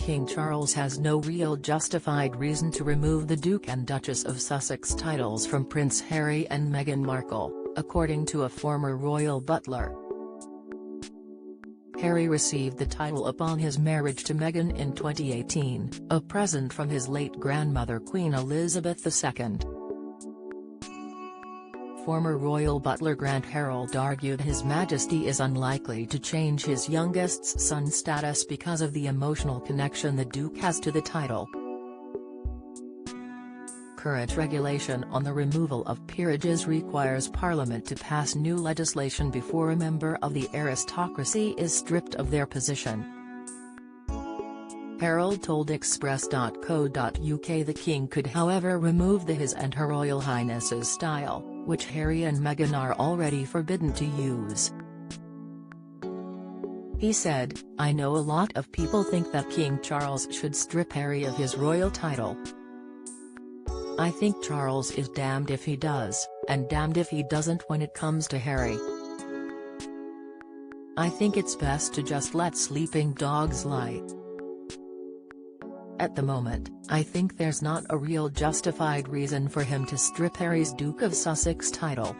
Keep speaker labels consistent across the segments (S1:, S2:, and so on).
S1: King Charles has no real justified reason to remove the Duke and Duchess of Sussex titles from Prince Harry and Meghan Markle, according to a former royal butler. Harry received the title upon his marriage to Meghan in 2018, a present from his late grandmother Queen Elizabeth II. Former royal butler Grant Harold argued His Majesty is unlikely to change his youngest son's status because of the emotional connection the Duke has to the title. Current regulation on the removal of peerages requires Parliament to pass new legislation before a member of the aristocracy is stripped of their position. Harold told Express.co.uk the King could however remove the His and Her Royal Highness's style, which Harry and Meghan are already forbidden to use. He said, "I know a lot of people think that King Charles should strip Harry of his royal title. I think Charles is damned if he does, and damned if he doesn't when it comes to Harry. I think it's best to just let sleeping dogs lie. At the moment, I think there's not a real justified reason for him to strip Harry's Duke of Sussex title.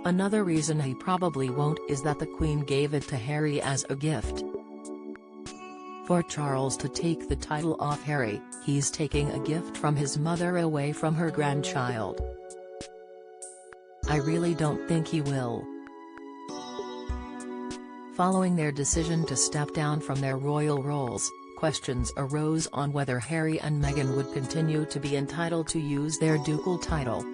S1: Another reason he probably won't is that the Queen gave it to Harry as a gift. For Charles to take the title off Harry, he's taking a gift from his mother away from her grandchild. I really don't think he will." Following their decision to step down from their royal roles, questions arose on whether Harry and Meghan would continue to be entitled to use their ducal title.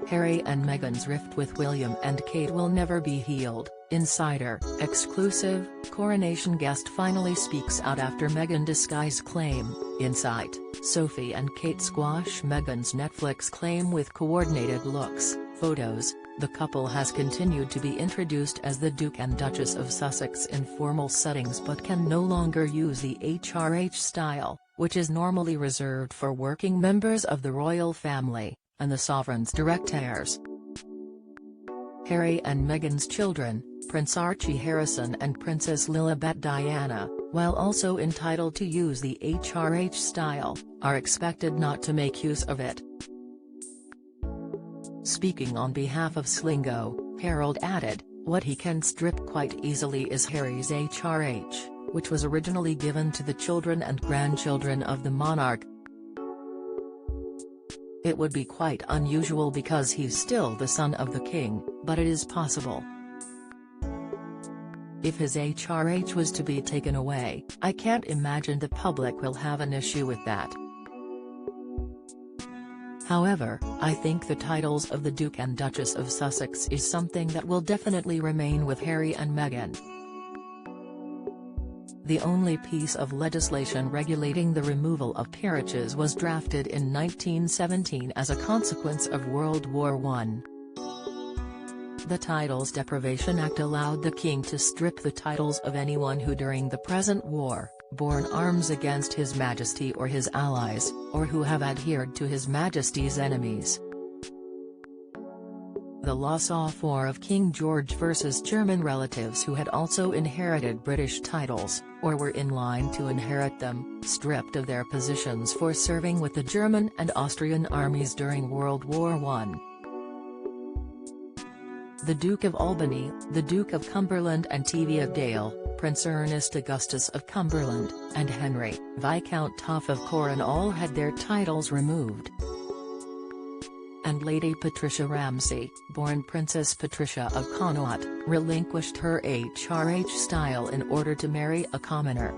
S1: Harry and Meghan's rift with William and Kate will never be healed. Insider, exclusive, coronation guest finally speaks out after Meghan disguise claim. Insight, Sophie and Kate squash Meghan's Netflix claim with coordinated looks, photos. The couple has continued to be introduced as the Duke and Duchess of Sussex in formal settings but can no longer use the HRH style, which is normally reserved for working members of the royal family, and the sovereign's direct heirs. Harry and Meghan's children, Prince Archie Harrison and Princess Lilibet Diana, while also entitled to use the HRH style, are expected not to make use of it. Speaking on behalf of Slingo, Harold added, "What he can strip quite easily is Harry's HRH, which was originally given to the children and grandchildren of the monarch. It would be quite unusual because he's still the son of the king, but it is possible. If his HRH was to be taken away, I can't imagine the public will have an issue with that. However, I think the titles of the Duke and Duchess of Sussex is something that will definitely remain with Harry and Meghan." The only piece of legislation regulating the removal of peerages was drafted in 1917 as a consequence of World War I. The Titles Deprivation Act allowed the king to strip the titles of anyone who during the present war, borne arms against His Majesty or his allies, or who have adhered to His Majesty's enemies. The law saw 4 of King George versus German relatives who had also inherited British titles, or were in line to inherit them, stripped of their positions for serving with the German and Austrian armies during World War I. The Duke of Albany, the Duke of Cumberland and Teviotdale, Prince Ernest Augustus of Cumberland, and Henry, Viscount Taaffe of Corran all had their titles removed. And Lady Patricia Ramsay, born Princess Patricia of Connaught, relinquished her HRH style in order to marry a commoner.